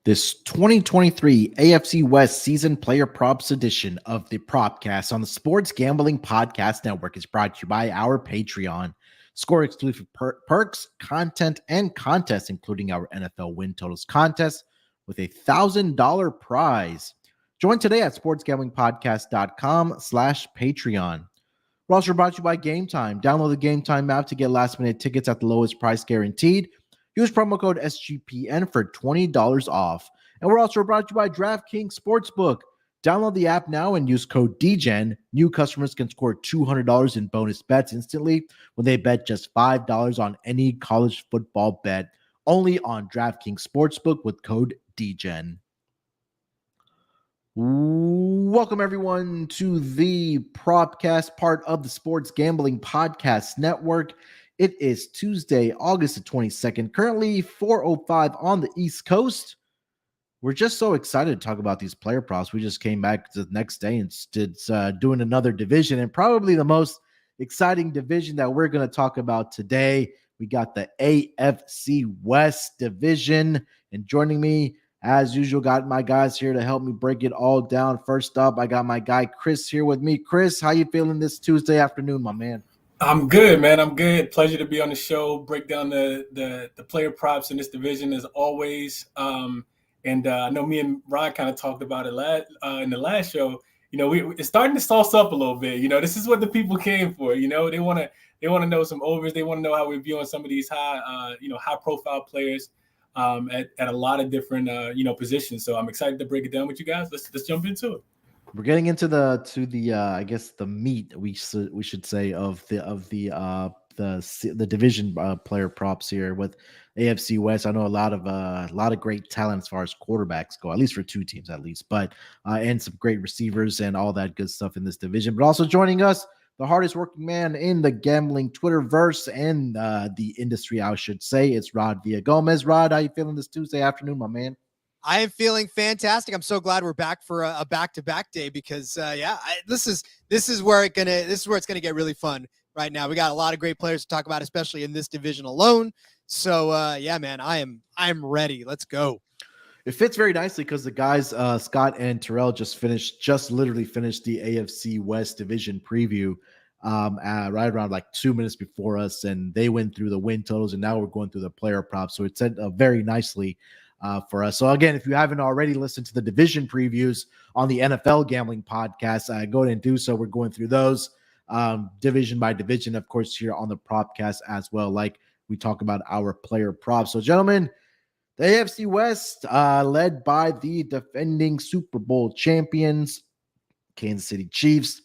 This 2023 AFC West Season Player Props edition of the Propcast on the Sports Gambling Podcast Network is brought to you by our Patreon. Score exclusive perks, content, and contests, including our NFL win totals contest with a $1,000 prize. Join today at sportsgamblingpodcast.com/Patreon. We're also brought to you by Game Time. Download the Game Time app to get last-minute tickets at the lowest price guaranteed. Use promo code SGPN for $20 off. And we're also brought to you by DraftKings Sportsbook. Download the app now and use code DGEN. New customers can score $200 in bonus bets instantly when they bet just $5 on any college football bet. Only on DraftKings Sportsbook with code DGEN. Welcome, everyone, to the Propcast, part of the Sports Gambling Podcast Network. It is Tuesday, August the 22nd, currently 4:05 on the East Coast. We're just so excited to talk about these player props. We just came back the next day and doing another division, and probably the most exciting division that we're going to talk about today. We got the AFC West division, and joining me, as usual, got my guys here to help me break it all down. First up, I got my guy Chris here with me. Chris, how you feeling this Tuesday afternoon, my man? I'm good, man. I'm good. Pleasure to be on the show, break down the player props in this division as always. And I know me and Rod kind of talked about it in the last show. You know, it's starting to sauce up a little bit. You know, this is what the people came for. You know, they want to know some overs. They want to know how we're viewing some of these high profile players at a lot of different positions. So I'm excited to break it down with you guys. Let's jump into it. We're getting into the I guess the meat we should say of the division player props here with AFC West. I know a lot of great talent as far as quarterbacks go, at least for two teams at least, but and some great receivers and all that good stuff in this division. But also joining us, the hardest working man in the gambling Twitterverse and the industry, I should say, it's Rod Villagomez. Rod, how you feeling this Tuesday afternoon, my man? I am feeling fantastic. I'm so glad we're back for a back-to-back day because this is where it's gonna get really fun right now. We got a lot of great players to talk about, especially in this division alone. So man, I'm ready. Let's go. It fits very nicely because the guys Scott and Terrell just literally finished the AFC West division preview right around like 2 minutes before us, and they went through the win totals, and now we're going through the player props. So it set very nicely for us. So again, if you haven't already listened to the division previews on the NFL Gambling Podcast, go ahead and do so. We're going through those division by division, of course, here on the Propcast as well, like we talk about our player props. So gentlemen, the AFC West, led by the defending Super Bowl champions, Kansas City Chiefs.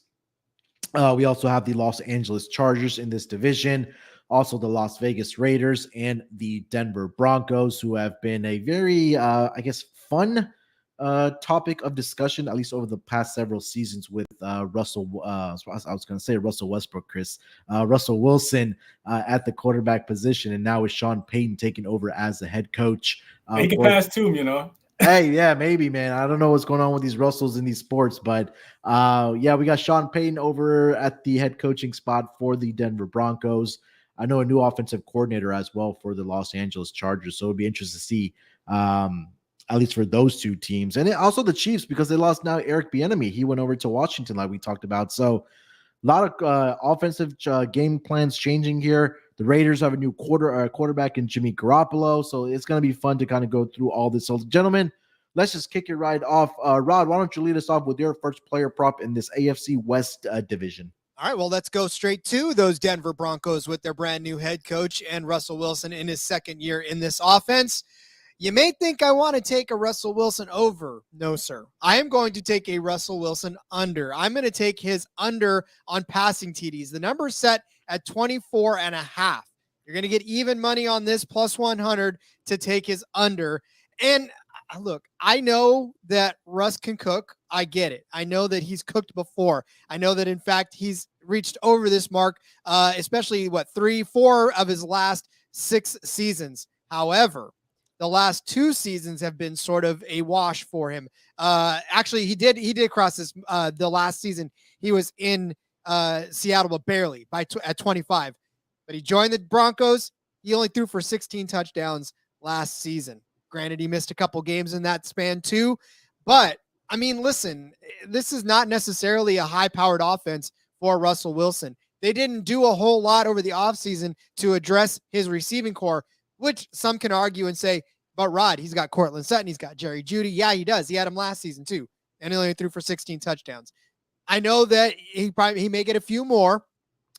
We also have the Los Angeles Chargers in this division. Also, the Las Vegas Raiders and the Denver Broncos, who have been a very, fun topic of discussion, at least over the past several seasons with Russell Westbrook, Chris. Russell Wilson at the quarterback position, and now with Sean Payton taking over as the head coach. He can pass too, you know. Hey, yeah, maybe, man. I don't know what's going on with these Russells in these sports, but we got Sean Payton over at the head coaching spot for the Denver Broncos. I know a new offensive coordinator as well for the Los Angeles Chargers. So it'd be interesting to see, at least for those two teams. And also the Chiefs, because they lost now Eric Bienemy. He went over to Washington like we talked about. So a lot of offensive game plans changing here. The Raiders have a new quarterback in Jimmy Garoppolo. So it's going to be fun to kind of go through all this. So gentlemen, let's just kick it right off. Rod, why don't you lead us off with your first player prop in this AFC West division? All right, well, let's go straight to those Denver Broncos with their brand new head coach and Russell Wilson in his second year in this offense. You may think I want to take a Russell Wilson over. No, sir. I am going to take a Russell Wilson under. I'm going to take his under on passing TDs. The number is set at 24.5. You're going to get even money on this, plus 100 to take his under. And look, I know that Russ can cook. I get it. I know that he's cooked before. I know that, in fact, he's reached over this mark, especially 3-4 of his last 6 seasons. However, the last 2 seasons have been sort of a wash for him. Actually, he did cross this the last season. He was in Seattle, but barely at 25. But he joined the Broncos. He only threw for 16 touchdowns last season. Granted, he missed a couple games in that span too. But, I mean, listen, this is not necessarily a high-powered offense for Russell Wilson. They didn't do a whole lot over the offseason to address his receiving core, which some can argue and say, but Rod, he's got Cortland Sutton, he's got Jerry Jeudy. Yeah, he does. He had him last season too, and he only threw for 16 touchdowns. I know that he may get a few more,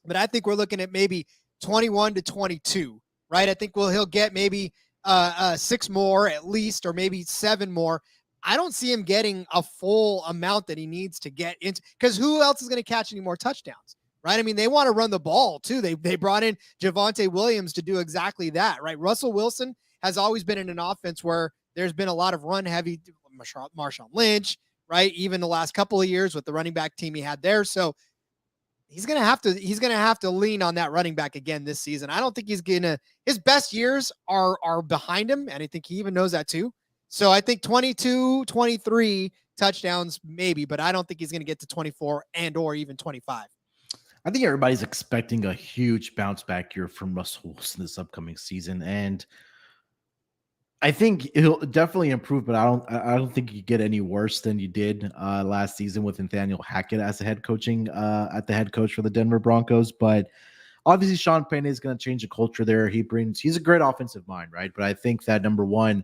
but I think we're looking at maybe 21 to 22, right? I think he'll get maybe 6 more at least, or maybe 7 more. I don't see him getting a full amount that he needs to get into, because who else is going to catch any more touchdowns, right? I mean, they want to run the ball too. They brought in Javonte Williams to do exactly that, right? Russell Wilson has always been in an offense where there's been a lot of run heavy. Marshawn Lynch, right? Even the last couple of years with the running back team he had there. So he's going to have to lean on that running back again this season. I don't think his best years are behind him. And I think he even knows that too. So I think 22, 23 touchdowns, maybe, but I don't think he's going to get to 24 or even 25. I think everybody's expecting a huge bounce back year from Russell Wilson this upcoming season. And I think he'll definitely improve, but I don't think you get any worse than you did last season with Nathaniel Hackett as the head coach for the Denver Broncos. But obviously Sean Payton is going to change the culture there. He's a great offensive mind, right? But I think that number one,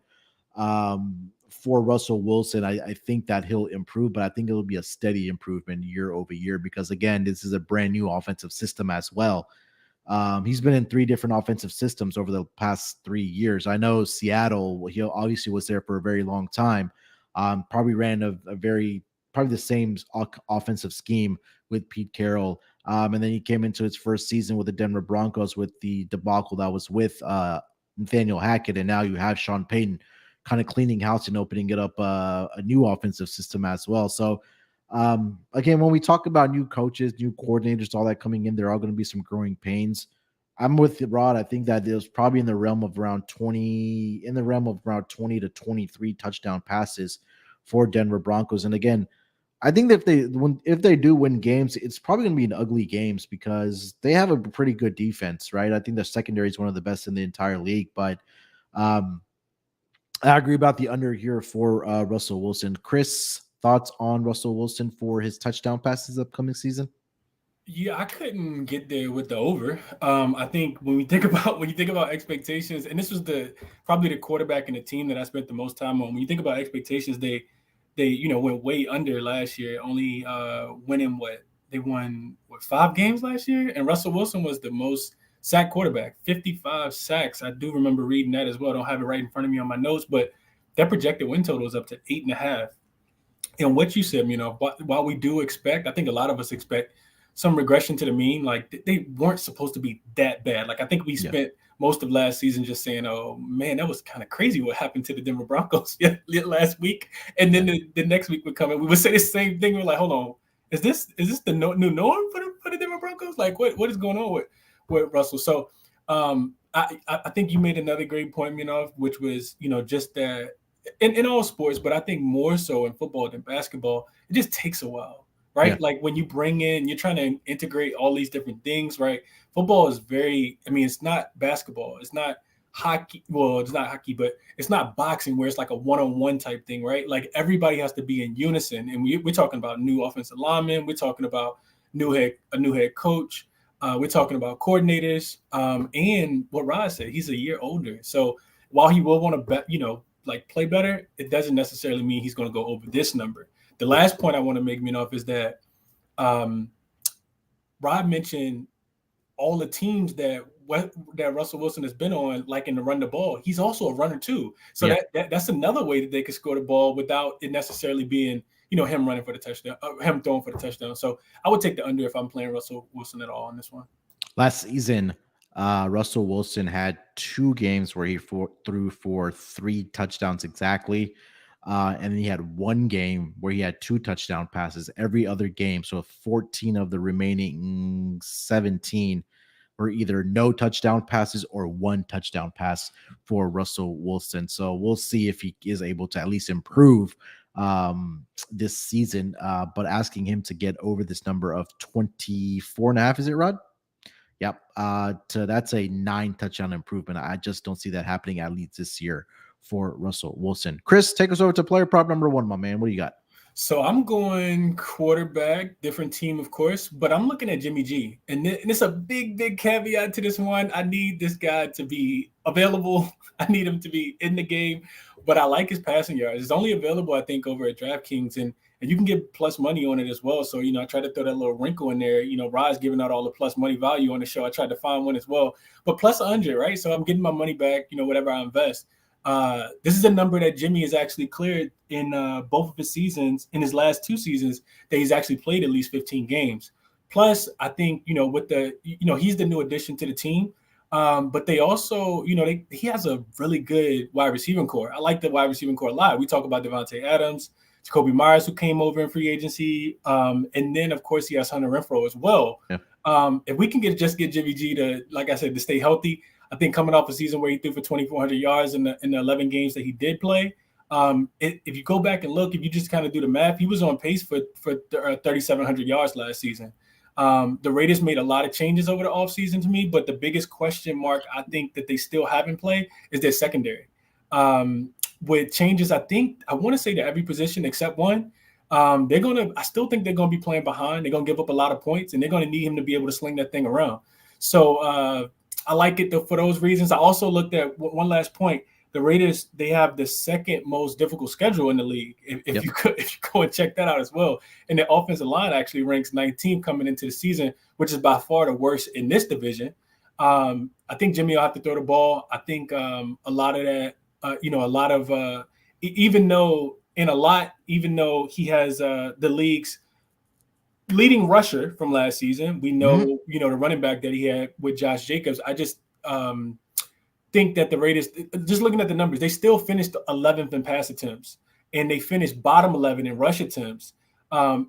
for Russell Wilson, I think that he'll improve, but I think it'll be a steady improvement year over year, because again, this is a brand new offensive system as well. He's been in 3 different offensive systems over the past 3 years. I know Seattle, he obviously was there for a very long time. Probably ran probably the same offensive scheme with Pete Carroll. And then he came into his first season with the Denver Broncos with the debacle that was with Nathaniel Hackett. And now you have Sean Payton kind of cleaning house and opening it up a new offensive system as well. So again, when we talk about new coaches, new coordinators, all that coming in, there are going to be some growing pains. I'm with Rod. I think that it was probably in the realm of around 20 to 23 touchdown passes for Denver Broncos. And again, I think that if they do win games, it's probably going to be in ugly games because they have a pretty good defense, right? I think their secondary is one of the best in the entire league. But I agree about the under here for Russell Wilson. Chris, thoughts on Russell Wilson for his touchdown passes upcoming season? Yeah, I couldn't get there with the over. I think when you think about expectations, and this was probably the quarterback in the team that I spent the most time on. When you think about expectations, they went way under last year, only winning they won 5 games last year, and Russell Wilson was the most sack quarterback, 55 sacks. I do remember reading that as well. I don't have it right in front of me on my notes, but that projected win total is up to 8.5. And what you said, while we do expect, I think a lot of us expect some regression to the mean. Like they weren't supposed to be that bad. Like I think we spent most of last season just saying, "Oh man, that was kind of crazy what happened to the Denver Broncos last week." And then the next week would come and we would say the same thing. We're like, "Hold on, is this the new norm for the Denver Broncos? Like what is going on with Russell?" So I think you made another great point, which was just that in all sports, but I think more so in football than basketball, it just takes a while. Right. Yeah. Like when you you're trying to integrate all these different things, right? Football is it's not basketball. It's not hockey. Well, it's not hockey, but it's not boxing where it's like a one-on-one type thing, right? Like everybody has to be in unison. And we're talking about new offensive linemen. We're talking about a new head coach. We're talking about coordinators. And what Rod said, he's a year older. So while he will want to play better, it doesn't necessarily mean he's going to go over this number. The last point I want to make, is that Rod mentioned all the teams that Russell Wilson has been on, like in the run the ball. He's also a runner too. So that's another way that they could score the ball without it necessarily being, him running for the touchdown, him throwing for the touchdown. So I would take the under if I'm playing Russell Wilson at all on this one. Last season, Russell Wilson had 2 games where he threw for 3 touchdowns exactly. And then he had 1 game where he had 2 touchdown passes every other game. So 14 of the remaining 17 were either no touchdown passes or 1 touchdown pass for Russell Wilson. So we'll see if he is able to at least improve this season. But asking him to get over this number of 24.5, is it, Rod? Yep. That's a 9 touchdown improvement. I just don't see that happening at least this year for Russell Wilson. Chris, take us over to player prop number 1, my man. What do you got? So I'm going quarterback, different team, of course, but I'm looking at Jimmy G. And it's a big, big caveat to this one. I need this guy to be available. I need him to be in the game, but I like his passing yards. It's only available, I think, over at DraftKings, and you can get plus money on it as well. So, I try to throw that little wrinkle in there. Rod's giving out all the plus money value on the show. I tried to find one as well, but plus 100, right? So I'm getting my money back, whatever I invest. This is a number that Jimmy has actually cleared in both of his seasons, in his last 2 seasons, that he's actually played at least 15 games. Plus, I think, with the, he's the new addition to the team. But they also, he has a really good wide receiving core. I like the wide receiving core a lot. We talk about Devontae Adams, Jacoby Myers, who came over in free agency. And then, of course, he has Hunter Renfrow as well. Yeah. If we can get Jimmy G to, like I said, to stay healthy, I think coming off a season where he threw for 2,400 yards in the 11 games that he did play, if you go back and look, if you just kind of do the math, he was on pace for 3,700 yards last season. The Raiders made a lot of changes over the offseason to me, but the biggest question mark I think that they still have in play is their secondary. With changes, I want to say to every position except one, I still think they're going to be playing behind. They're going to give up a lot of points, and they're going to need him to be able to sling that thing around. So I like it for those reasons. I also looked at one last point. The Raiders, they have the second most difficult schedule in the league. If you go and check that out as well. And the offensive line actually ranks 19th coming into the season, which is by far the worst in this division. I think Jimmy will have to throw the ball. I think a lot of that, even though he has the league's leading rusher from last season, we know, the running back that he had with Josh Jacobs. I just think that the Raiders, just looking at the numbers, they still finished 11th in pass attempts, and they finished bottom 11 in rush attempts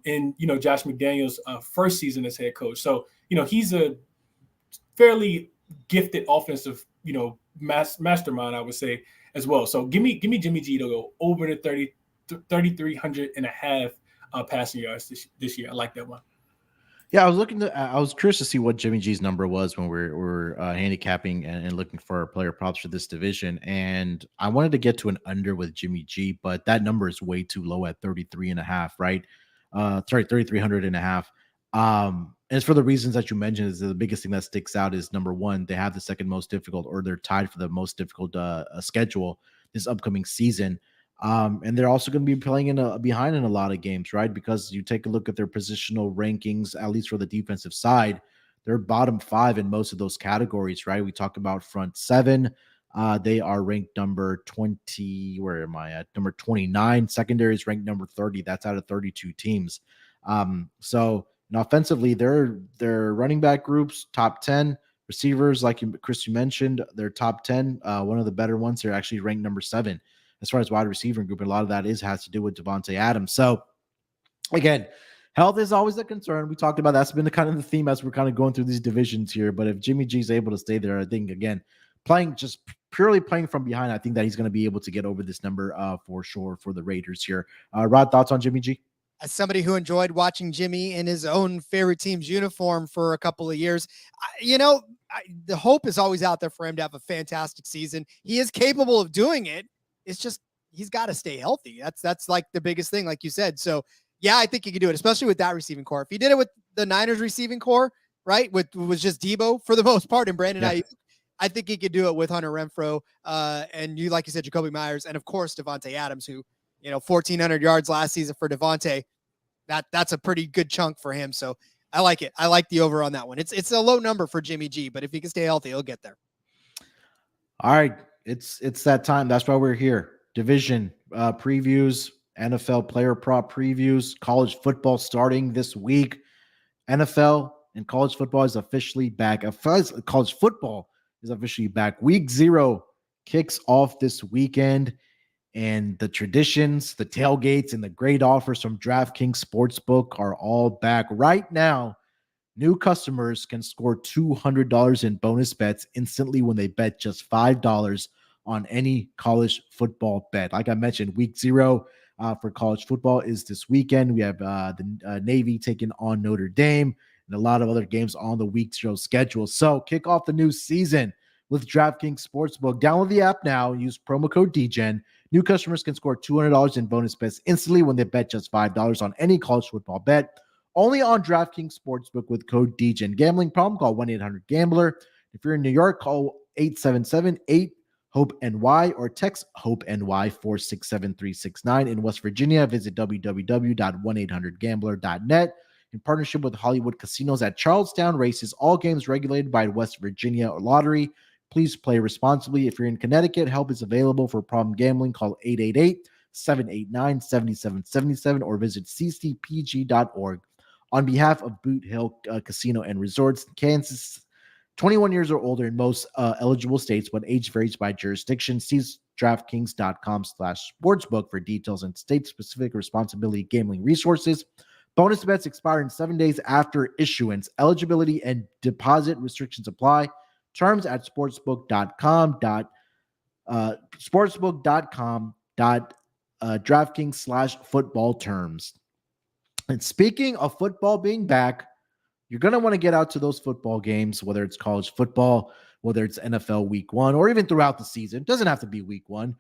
in, Josh McDaniels' first season as head coach. So, he's a fairly gifted offensive, mastermind, I would say, as well. So give me Jimmy G to go over the 3,300 and a half passing yards this year. I like that one. Yeah, I was curious to see what Jimmy G's number was when we're handicapping and looking for player props for this division. And I wanted to get to an under with Jimmy G, but that number is way too low at 33 and a half, right? 3,300 and a half. And it's for the reasons that you mentioned. Is the biggest thing that sticks out is, number one, they have the second most difficult, or they're tied for the most difficult schedule this upcoming season. And they're also going to be playing behind in a lot of games, right? Because you take a look at their positional rankings, at least for the defensive side, they're bottom 5 in most of those categories, right? We talk about front 7. They are ranked number 20. Where am I at? Number 29. Secondary is ranked number 30. That's out of 32 teams. So offensively, their running back groups, top 10. Receivers, like Chris, you mentioned, they're top 10. One of the better ones, they're actually ranked number 7 as far as wide receiver group. And a lot of that has to do with Devontae Adams. So again, health is always a concern. We talked about that's been the kind of the theme as we're kind of going through these divisions here. But if Jimmy G is able to stay there, I think, again, purely playing from behind, I think that he's going to be able to get over this number for sure for the Raiders here. Rod, thoughts on Jimmy G? As somebody who enjoyed watching Jimmy in his own favorite team's uniform for a couple of years, the hope is always out there for him to have a fantastic season. He is capable of doing it. It's just, he's got to stay healthy. That's like the biggest thing, like you said. So yeah, I think he could do it, especially with that receiving core. If he did it with the Niners receiving core, right, was just Debo for the most part and Brandon Ayuk, I think he could do it with Hunter Renfrow, and like you said, Jacoby Myers, and of course Devontae Adams, who 1,400 yards last season for Devontae. That's a pretty good chunk for him. So I like it. I like the over on that one. It's a low number for Jimmy G, but if he can stay healthy, he'll get there. All right. It's that time. That's why we're here. Division previews, NFL player prop previews, college football starting this week. NFL and college football is officially back. College football is officially back. Week 0 kicks off this weekend. And the traditions, the tailgates, and the great offers from DraftKings Sportsbook are all back. Right now, new customers can score $200 in bonus bets instantly when they bet just $5 on any college football bet. Like I mentioned, week 0 for college football is this weekend. We have the Navy taking on Notre Dame. and a lot of other games on the week 0 schedule. So kick off the new season with DraftKings Sportsbook. Download the app now. Use promo code DGEN. New customers can score $200 in bonus bets instantly when they bet just $5 on any college football bet. Only on DraftKings Sportsbook with code DGEN. Gambling problem? Call 1-800-GAMBLER. If you're in New York, call 877-8-HOPE-NY or text HOPE-NY 467-369. In West Virginia, visit www.1800gambler.net. In partnership with Hollywood Casinos at Charlestown Races, all games regulated by West Virginia Lottery. Please play responsibly. If you're in Connecticut, help is available for problem gambling. Call 888-789-7777 or visit ccpg.org. On behalf of Boot Hill Casino and Resorts, Kansas, 21 years or older in most eligible states, but age varies by jurisdiction. See DraftKings.com/sportsbook for details and state-specific responsibility gambling resources. Bonus bets expire in 7 days after issuance. Eligibility and deposit restrictions apply. Terms at sportsbook.com.DraftKings/football terms. And speaking of football being back, you're going to want to get out to those football games, whether it's college football, whether it's NFL week 1, or even throughout the season. It doesn't have to be week 1.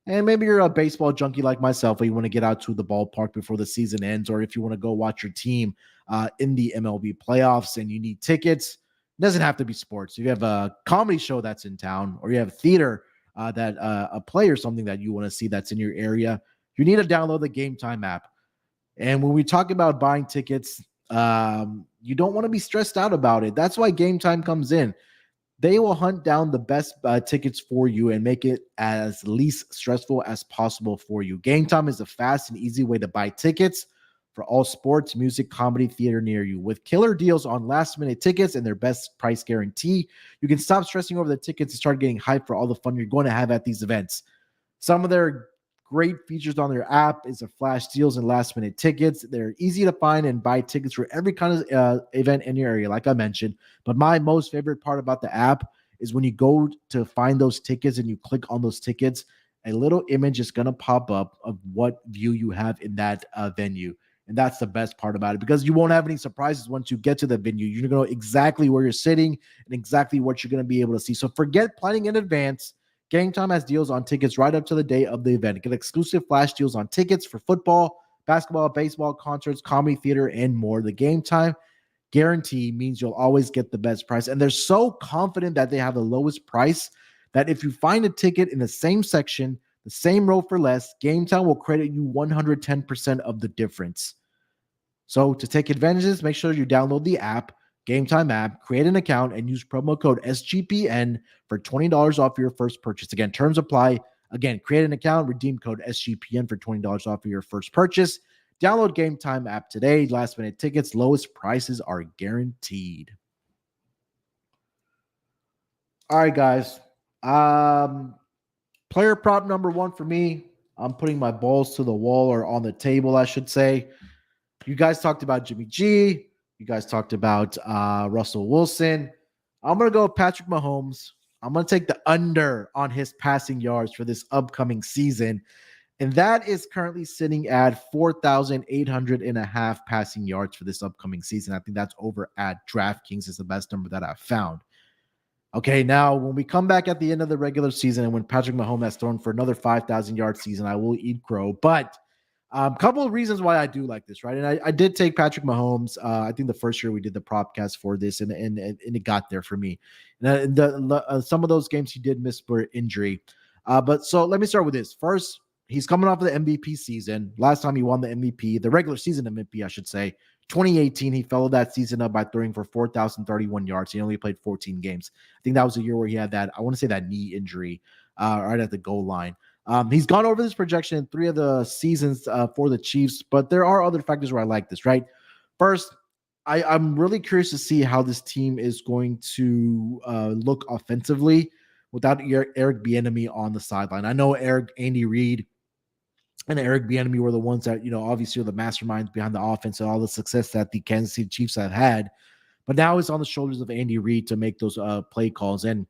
And maybe you're a baseball junkie like myself, or you want to get out to the ballpark before the season ends, or if you want to go watch your team in the MLB playoffs and you need tickets. It doesn't have to be sports. If you have a comedy show that's in town, or you have theater that a play or something that you want to see that's in your area, you need to download the Game Time app. And when we talk about buying tickets, you don't want to be stressed out about it. That's why Game Time comes in. They will hunt down the best tickets for you and make it as least stressful as possible for you. Game Time is a fast and easy way to buy tickets for all sports, music, comedy, theater near you. With killer deals on last-minute tickets and their best price guarantee, you can stop stressing over the tickets and start getting hyped for all the fun you're going to have at these events. Some of their great features on their app is a flash deals and last-minute tickets. They're easy to find and buy tickets for every kind of event in your area, like I mentioned. But my most favorite part about the app is when you go to find those tickets and you click on those tickets, a little image is going to pop up of what view you have in that venue. And that's the best part about it, because you won't have any surprises once you get to the venue. You're going to know exactly where you're sitting and exactly what you're going to be able to see. So forget planning in advance. Game Time has deals on tickets right up to the day of the event. Get exclusive flash deals on tickets for football, basketball, baseball, concerts, comedy, theater, and more. The Game Time guarantee means you'll always get the best price. And they're so confident that they have the lowest price that if you find a ticket in the same section, the same row for less, Game Time will credit you 110% of the difference. So to take advantage of this, make sure you download the app, Game Time app, create an account, and use promo code SGPN for $20 off your first purchase. Again, terms apply. Again, create an account, redeem code SGPN for $20 off of your first purchase. Download Game Time app today. Last minute tickets, lowest prices are guaranteed. All right, guys. Player prop number 1 for me. I'm putting my balls to the wall, or on the table, I should say. You guys talked about Jimmy G. You guys talked about Russell Wilson. I'm going to go with Patrick Mahomes. I'm going to take the under on his passing yards for this upcoming season. And that is currently sitting at 4,800.5 passing yards for this upcoming season. I think that's over at DraftKings is the best number that I've found. Okay, now when we come back at the end of the regular season and when Patrick Mahomes has thrown for another 5,000-yard season, I will eat crow. But a couple of reasons why I do like this, right? And I did take Patrick Mahomes. I think the first year we did the Propcast for this, and it got there for me. And some of those games he did miss for injury. But so let me start with this. First, he's coming off of the MVP season. Last time he won the MVP, the regular season MVP, I should say, 2018, he followed that season up by throwing for 4,031 yards. He only played 14 games. I think that was a year where he had that, I want to say that knee injury right at the goal line. He's gone over this projection in 3 of the seasons for the Chiefs, but there are other factors where I like this, right? First, I'm really curious to see how this team is going to look offensively without Eric Bienemy on the sideline. I know Andy Reid and Eric Bienemy were the ones that, obviously are the masterminds behind the offense and all the success that the Kansas City Chiefs have had. But now it's on the shoulders of Andy Reid to make those play calls. And,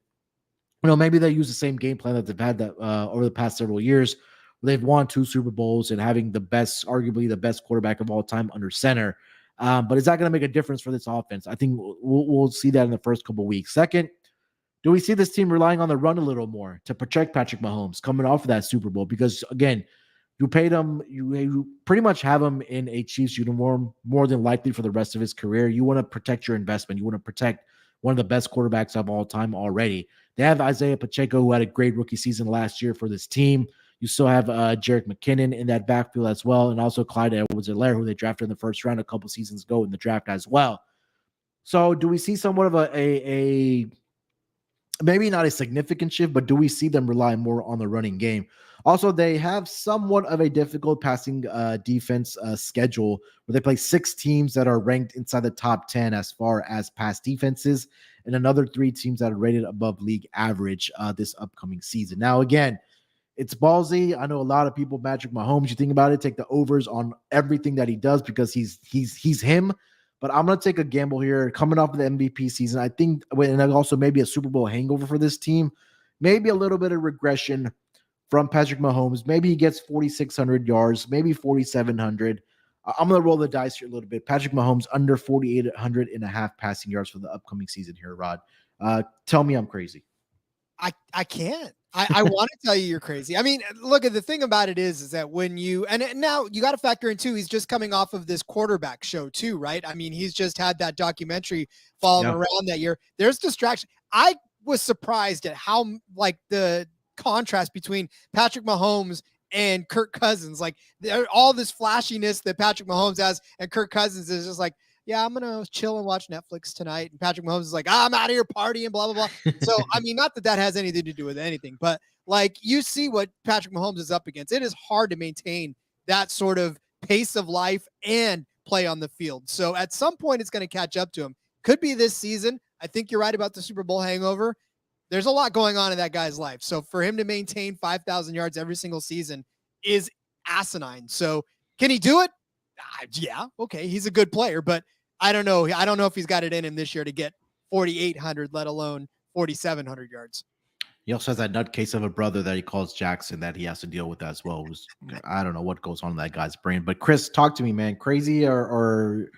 maybe they use the same game plan that they've had over the past several years, where they've won 2 Super Bowls and having arguably the best quarterback of all time under center. But is that going to make a difference for this offense? I think we'll see that in the first couple of weeks. Second, do we see this team relying on the run a little more to protect Patrick Mahomes coming off of that Super Bowl? Because, again, you paid him, you pretty much have him in a Chiefs uniform more than likely for the rest of his career. You want to protect your investment. You want to protect one of the best quarterbacks of all time already. They have Isaiah Pacheco, who had a great rookie season last year for this team. You still have Jerick McKinnon in that backfield as well, and also Clyde Edwards-Helaire, who they drafted in the first round a couple seasons ago in the draft as well. So do we see somewhat of a maybe not a significant shift, but do we see them rely more on the running game? Also, they have somewhat of a difficult passing defense schedule where they play 6 teams that are ranked inside the top 10 as far as pass defenses, and another 3 teams that are rated above league average this upcoming season. Now, again, it's ballsy. I know a lot of people, Patrick Mahomes, you think about it, take the overs on everything that he does because he's him. But I'm going to take a gamble here coming off of the MVP season. I think, and also maybe a Super Bowl hangover for this team, maybe a little bit of regression from Patrick Mahomes. Maybe he gets 4,600 yards, maybe 4,700. I'm going to roll the dice here a little bit. Patrick Mahomes under 4,800 and a half passing yards for the upcoming season here, Rod. Tell me I'm crazy. I can't. I want to tell you you're crazy. I mean, look, at the thing about it is that when you, and now you got to factor in too, he's just coming off of this quarterback show too, right? I mean, he's just had that documentary following around that year. There's distraction. I was surprised at how like the contrast between Patrick Mahomes and Kirk Cousins, like all this flashiness that Patrick Mahomes has and Kirk Cousins is just like, yeah, I'm going to chill and watch Netflix tonight. And Patrick Mahomes is like, I'm out of here partying, blah, blah, blah. So, I mean, not that has anything to do with anything, but like you see what Patrick Mahomes is up against. It is hard to maintain that sort of pace of life and play on the field. So at some point it's going to catch up to him. Could be this season. I think you're right about the Super Bowl hangover. There's a lot going on in that guy's life. So for him to maintain 5,000 yards every single season is asinine. So can he do it? Yeah. Okay. He's a good player, but I don't know. I don't know if he's got it in him this year to get 4,800, let alone 4,700 yards. He also has that nutcase of a brother that he calls Jackson that he has to deal with as well. I don't know what goes on in that guy's brain. But Chris, talk to me, man. Crazy or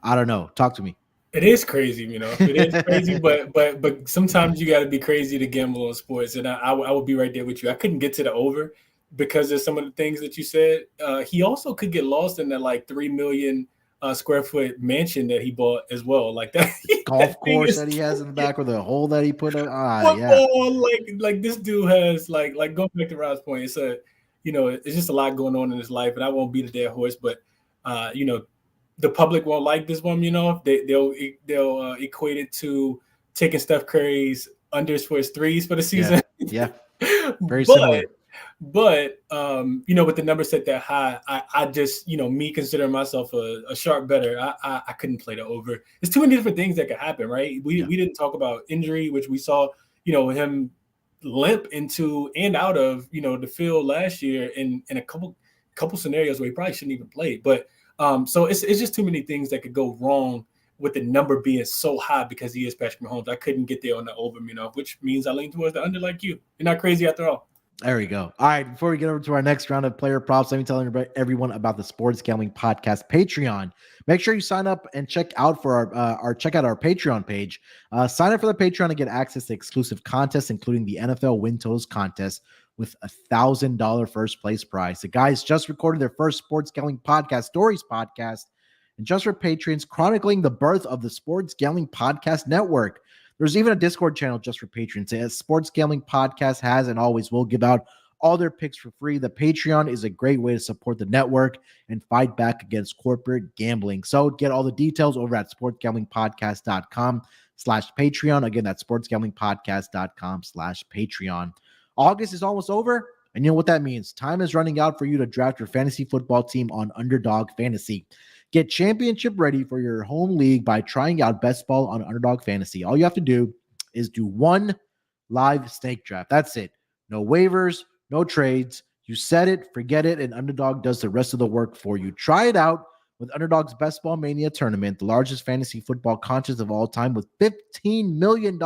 I don't know. Talk to me. It is crazy, you know. It is crazy, but sometimes you got to be crazy to gamble on sports, and I would be right there with you. I couldn't get to the over because of some of the things that you said. He also could get lost in that like 3 million square foot mansion that he bought as well, like that golf course that he has in the back, or the hole that he put in. Like this dude has like going back to Rod's point. It's it's just a lot going on in his life, and I won't beat a dead horse, but the public won't like this one. They'll equate it to taking Steph Curry's unders for his threes for the season. Yeah. Very similar. But with the number set that high, I just, me considering myself a sharp bettor, I couldn't play the over. There's too many different things that could happen, right? We didn't talk about injury, which we saw, him limp into and out of, the field last year in a couple scenarios where he probably shouldn't even play. But so it's just too many things that could go wrong with the number being so high because he is Patrick Mahomes. I couldn't get there on the over, which means I lean towards the under like you. You're not crazy after all. There we go. All right. Before we get over to our next round of player props, let me tell everyone about the Sports Gambling Podcast Patreon. Make sure you sign up and check out for our Patreon page. Sign up for the Patreon to get access to exclusive contests, including the NFL Win Totals contest with $1,000 first place prize. The guys just recorded their first Sports Gambling Podcast Stories podcast, and just for patrons, chronicling the birth of the Sports Gambling Podcast Network. There's even a Discord channel just for patrons. As Sports Gambling Podcast has and always will give out all their picks for free. The Patreon is a great way to support the network and fight back against corporate gambling. So get all the details over at sportsgamblingpodcast.com/Patreon. Again, that's sportsgamblingpodcast.com/Patreon. August is almost over, and you know what that means. Time is running out for you to draft your fantasy football team on Underdog Fantasy. Get championship ready for your home league by trying out Best Ball on Underdog Fantasy. All you have to do is do one live snake draft. That's it. No waivers, no trades. You set it, forget it, and Underdog does the rest of the work for you. Try it out with Underdog's Best Ball Mania tournament, the largest fantasy football contest of all time, with $15 million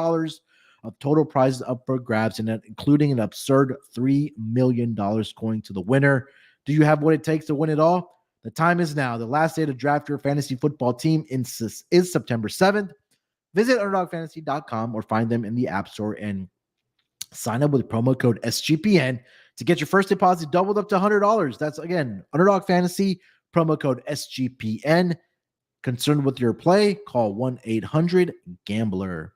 of total prizes up for grabs, and including an absurd $3 million going to the winner. Do you have what it takes to win it all? The time is now. The last day to draft your fantasy football team is September 7th. Visit UnderdogFantasy.com or find them in the App Store and sign up with promo code SGPN to get your first deposit doubled up to $100. That's, again, Underdog Fantasy, promo code SGPN. Concerned with your play? Call 1-800-GAMBLER.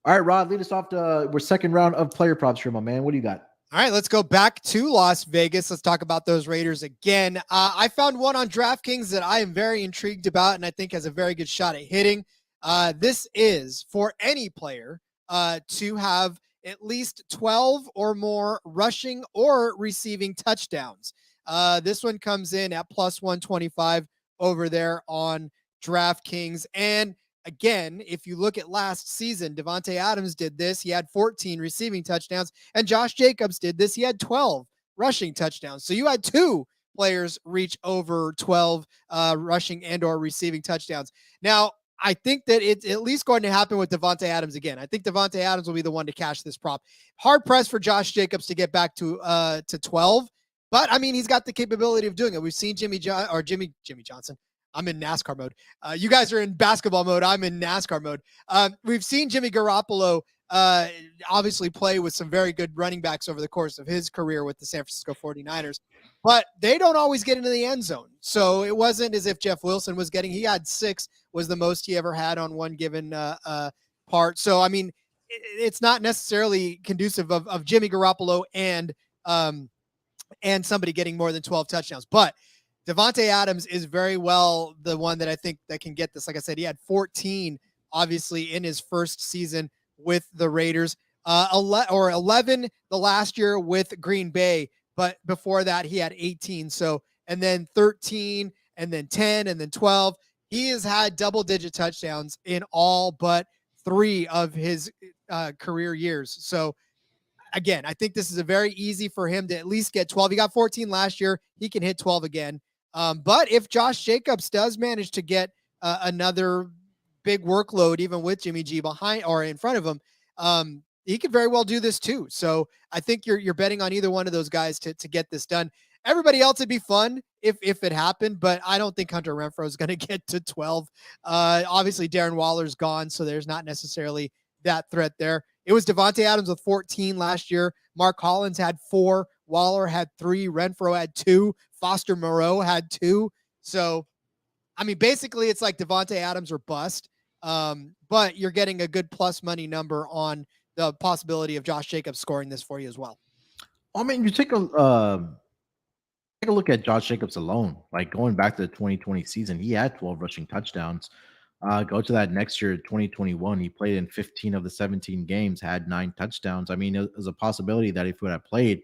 All right, Rod, lead us off to we're second round of player props here, my man. What do you got? All right, let's go back to Las Vegas. Let's talk about those Raiders again. I found one on DraftKings that I am very intrigued about and I think has a very good shot at hitting. This is for any player to have at least 12 or more rushing or receiving touchdowns. This one comes in at plus 125 over there on DraftKings. And again, if you look at last season, Devontae Adams did this. He had 14 receiving touchdowns, and Josh Jacobs did this. He had 12 rushing touchdowns. So you had two players reach over 12 rushing and or receiving touchdowns. Now, I think that it's at least going to happen with Devontae Adams again. I think Devontae Adams will be the one to cash this prop. Hard pressed for Josh Jacobs to get back to 12, but I mean, he's got the capability of doing it. We've seen Jimmy Johnson. I'm in NASCAR mode. You guys are in basketball mode. I'm in NASCAR mode. We've seen Jimmy Garoppolo obviously play with some very good running backs over the course of his career with the San Francisco 49ers, but they don't always get into the end zone. So it wasn't as if Jeff Wilson was getting, he had 6 was the most he ever had on one given part. So, I mean, it's not necessarily conducive of Jimmy Garoppolo and somebody getting more than 12 touchdowns, but Devontae Adams is very well the one that I think that can get this. Like I said, he had 14, obviously, in his first season with the Raiders, 11 the last year with Green Bay. But before that, he had 18. So, and then 13, and then 10, and then 12. He has had double-digit touchdowns in all but 3 of his career years. So, again, I think this is a very easy for him to at least get 12. He got 14 last year. He can hit 12 again. But if Josh Jacobs does manage to get another big workload, even with Jimmy G behind or in front of him, he could very well do this too. So I think you're betting on either one of those guys to get this done. Everybody else, it'd be fun if it happened, but I don't think Hunter Renfrow is going to get to 12. Obviously, Darren Waller's gone, so there's not necessarily that threat there. It was Devontae Adams with 14 last year. Mark Hollins had 4. Waller had 3. Renfrow had 2. Foster Moreau had 2. So, I mean, basically, it's like Devontae Adams or bust. But you're getting a good plus money number on the possibility of Josh Jacobs scoring this for you as well. I mean, you take a look at Josh Jacobs alone. Like going back to the 2020 season, he had 12 rushing touchdowns. Go to that next year, 2021, he played in 15 of the 17 games, had 9 touchdowns. I mean, it was a possibility that if he would have played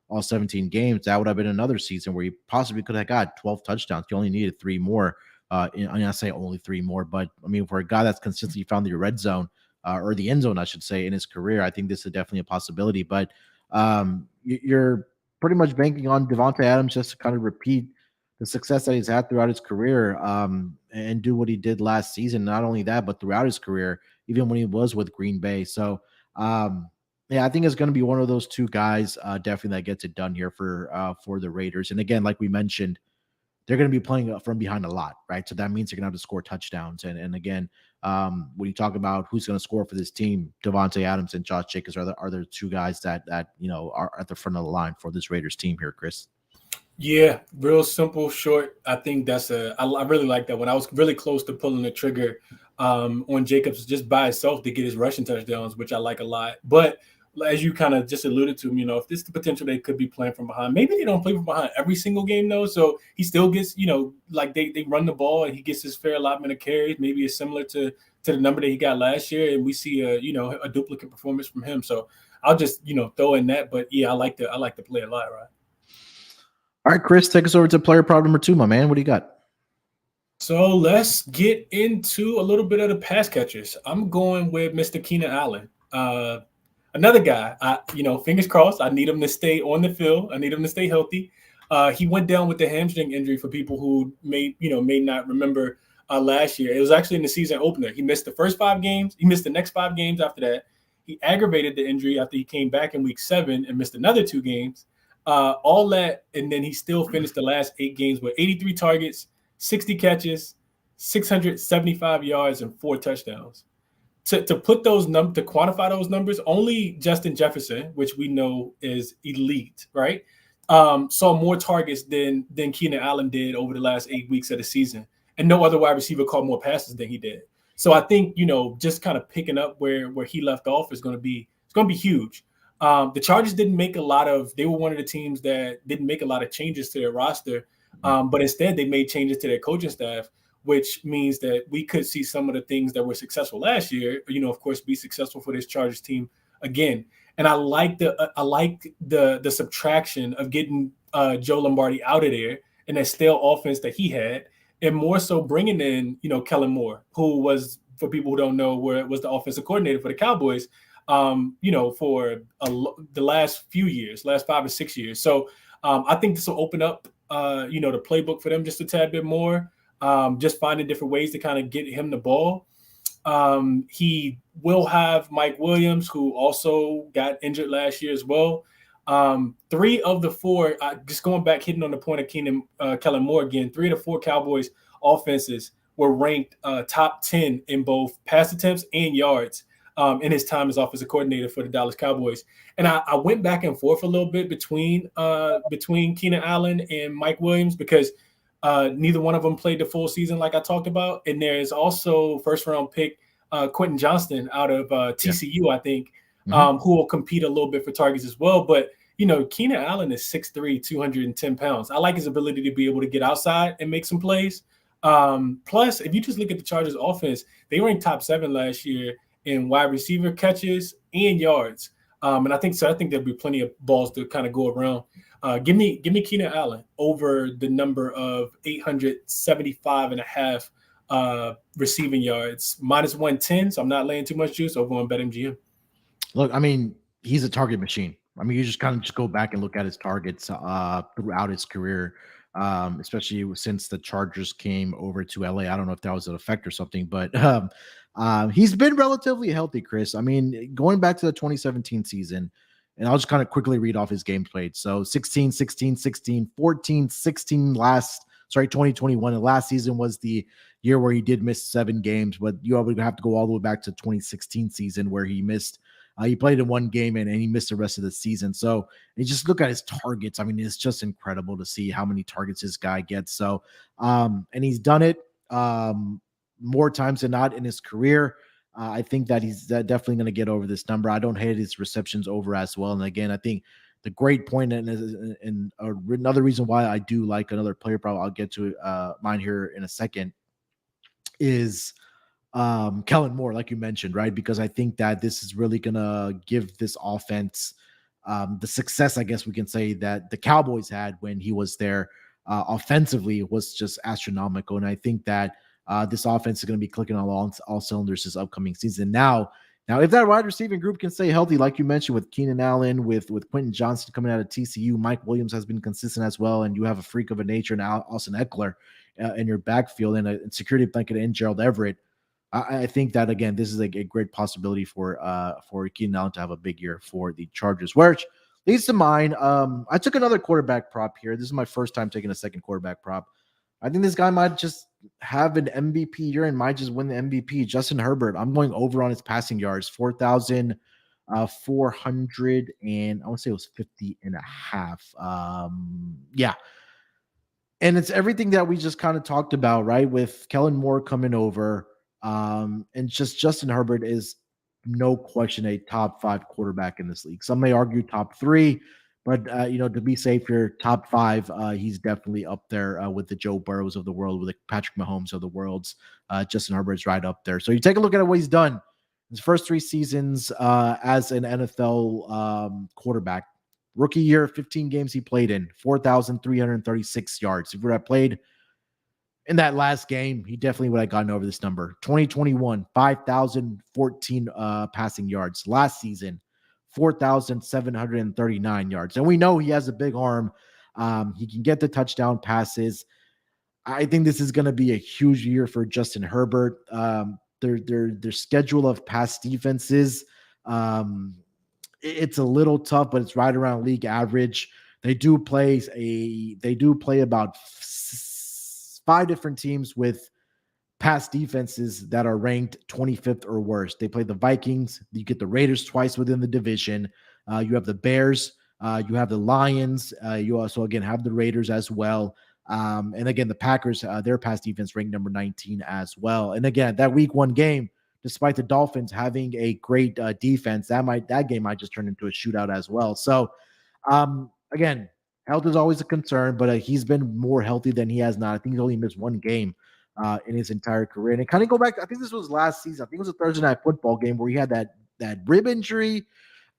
all 17 games, that would have been another season where he possibly could have got 12 touchdowns. He only needed 3 more. I say only 3 more, but I mean, for a guy that's consistently found the red zone or the end zone, I should say, in his career, I think this is definitely a possibility. But you're pretty much banking on Devontae Adams just to kind of repeat the success that he's had throughout his career and do what he did last season. Not only that, but throughout his career, even when he was with Green Bay. So, yeah, I think it's going to be one of those 2 guys definitely that gets it done here for the Raiders. And again, like we mentioned, they're going to be playing from behind a lot, right? So that means they're going to have to score touchdowns. And again, when you talk about who's going to score for this team, Devontae Adams and Josh Jacobs are the 2 guys that you know are at the front of the line for this Raiders team here, Chris. Yeah, real simple, short. I think I really like that one. I was really close to pulling the trigger on Jacobs just by itself to get his rushing touchdowns, which I like a lot. But as you kind of just alluded to, you know, if this is the potential they could be playing from behind, maybe they don't play from behind every single game though. So he still gets, you know, like they run the ball and he gets his fair allotment of carries. Maybe it's similar to the number that he got last year, and we see a duplicate performance from him. So I'll just, you know, throw in that. But yeah, I like the play a lot, right? All right, Chris, take us over to player prop number 2, my man. What do you got? So let's get into a little bit of the pass catchers. I'm going with Mr. Keenan Allen. Another guy, fingers crossed. I need him to stay on the field. I need him to stay healthy. He went down with the hamstring injury for people who may not remember last year. It was actually in the season opener. He missed the first 5 games. He missed the next 5 games after that. He aggravated the injury after he came back in week 7 and missed another 2 games. All that, and then he still finished the last 8 games with 83 targets, 60 catches, 675 yards, and 4 touchdowns. To put those to quantify those numbers, only Justin Jefferson, which we know is elite, right, saw more targets than Keenan Allen did over the last 8 weeks of the season, and no other wide receiver caught more passes than he did. So I think just kind of picking up where he left off is going to be huge. The Chargers didn't make a lot of. They were one of the teams that didn't make a lot of changes to their roster, but instead they made changes to their coaching staff, which means that we could see some of the things that were successful last year, of course, be successful for this Chargers team again. And I like the subtraction of getting Joe Lombardi out of there and that stale offense that he had, and more so bringing in, Kellen Moore, who was, for people who don't know, was the offensive coordinator for the Cowboys, for the last few years, last 5 or 6 years. So I think this will open up, the playbook for them just a tad bit more. Just finding different ways to kind of get him the ball. He will have Mike Williams, who also got injured last year as well. 3 of the 4, just going back, hitting on the point of Kellen Moore again, 3 of the 4 Cowboys offenses were ranked top 10 in both pass attempts and yards in his time as offensive coordinator for the Dallas Cowboys. And I went back and forth a little bit between Keenan Allen and Mike Williams, because neither one of them played the full season like I talked about. And there's also first-round pick Quentin Johnston out of TCU, I think, who will compete a little bit for targets as well. But, Keenan Allen is 6'3", 210 pounds. I like his ability to be able to get outside and make some plays. Plus, if you just look at the Chargers offense, they ranked top 7 last year in wide receiver catches and yards. And I think there'll be plenty of balls to kind of go around. Give me Keenan Allen over the number of 875 and a half receiving yards, -110. So I'm not laying too much juice over on BetMGM. Look, I mean, he's a target machine. I mean, you just kind of just go back and look at his targets throughout his career, especially since the Chargers came over to LA. I don't know if that was an effect or something, but he's been relatively healthy, Chris. I mean, going back to the 2017 season, and I'll just kind of quickly read off his game played. So 16, 16, 16, 14, 16 2021. And last season was the year where he did miss 7 games, but you would have to go all the way back to 2016 season where he missed. He played in 1 game and he missed the rest of the season. So you just look at his targets. I mean, it's just incredible to see how many targets this guy gets. So, and he's done it more times than not in his career. I think that he's definitely going to get over this number. I don't hate his receptions over as well. And again, I think the great point and another reason why I do like another player prop, I'll get to mine here in a second, is Kellen Moore, like you mentioned, right? Because I think that this is really going to give this offense the success, I guess we can say, that the Cowboys had when he was there offensively was just astronomical. And I think that this offense is going to be clicking on all cylinders this upcoming season. Now, if that wide receiving group can stay healthy, like you mentioned, with Keenan Allen, with Quentin Johnston coming out of TCU, Mike Williams has been consistent as well, and you have a freak of a nature now, Austin Eckler, in your backfield, and a security blanket in Gerald Everett. I think that, again, this is a great possibility for Keenan Allen to have a big year for the Chargers, which leads to mine. I took another quarterback prop here. This is my first time taking a second quarterback prop. I think this guy might just have an MVP year and might just win the MVP. Justin Herbert. I'm going over on his passing yards, 4,400, and I want to say it was 50 and a half. Yeah. And it's everything that we just kind of talked about, right? With Kellen Moore coming over, and just Justin Herbert is no question a top 5 quarterback in this league. Some may argue top 3. But, to be safe here, top 5, he's definitely up there with the Joe Burrows of the world, with the Patrick Mahomes of the worlds. Justin Herbert's right up there. So you take a look at what he's done. His first 3 seasons as an NFL quarterback. Rookie year, 15 games he played in, 4,336 yards. If he would have played in that last game, he definitely would have gotten over this number. 2021, 5,014 passing yards. Last season, 4,739 yards. And we know he has a big arm. He can get the touchdown passes. I think this is going to be a huge year for Justin Herbert. Their schedule of pass defenses, it's a little tough, but it's right around league average. they do play about 5 different teams with pass defenses that are ranked 25th or worse. They play the Vikings. You get the Raiders twice within the division. You have the Bears. You have the Lions. You also, again, have the Raiders as well. And again, the Packers, their pass defense ranked number 19 as well. And again, that week 1 game, despite the Dolphins having a great defense, that game might just turn into a shootout as well. So, again, health is always a concern, but he's been more healthy than he has not. I think he's only missed 1 game in his entire career. And it kind of go back, I think this was last season. I think it was a Thursday night football game where he had that rib injury,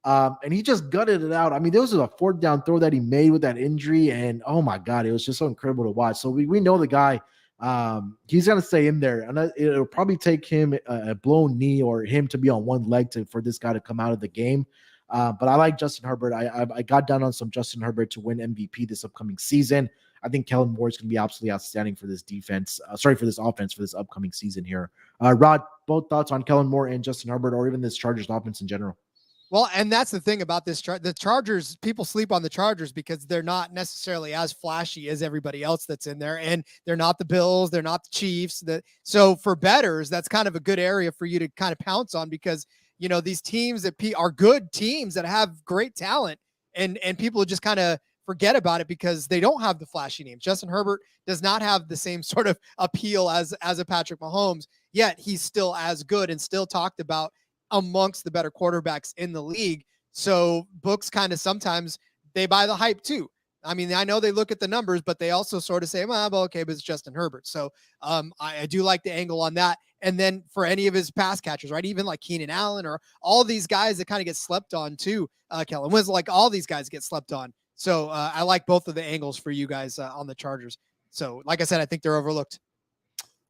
and he just gutted it out. I mean, there was a 4th down throw that he made with that injury, and oh my God, it was just so incredible to watch. So we know the guy, he's going to stay in there, and it'll probably take him a blown knee or him to be on one leg for this guy to come out of the game. But I like Justin Herbert. I got down on some Justin Herbert to win MVP this upcoming season. I think Kellen Moore is going to be absolutely outstanding for this defense. For this offense for this upcoming season here. Rod, both thoughts on Kellen Moore and Justin Herbert, or even this Chargers offense in general? Well, and that's the thing about this. The Chargers, people sleep on the Chargers because they're not necessarily as flashy as everybody else that's in there. And they're not the Bills. They're not the Chiefs. So for bettors, that's kind of a good area for you to kind of pounce on because, you know, these teams that are good teams that have great talent and people just kind of forget about it because they don't have the flashy names. Justin Herbert does not have the same sort of appeal as a Patrick Mahomes, yet he's still as good and still talked about amongst the better quarterbacks in the league. So books kind of sometimes they buy the hype too. I mean, I know they look at the numbers, but they also sort of say, well, okay, but it's Justin Herbert. So I do like the angle on that. And then for any of his pass catchers, right? Even like Keenan Allen or all these guys that kind of get slept on too. Kellen Winslow, like all these guys get slept on. So I like both of the angles for you guys on the Chargers. So like I said, I think they're overlooked.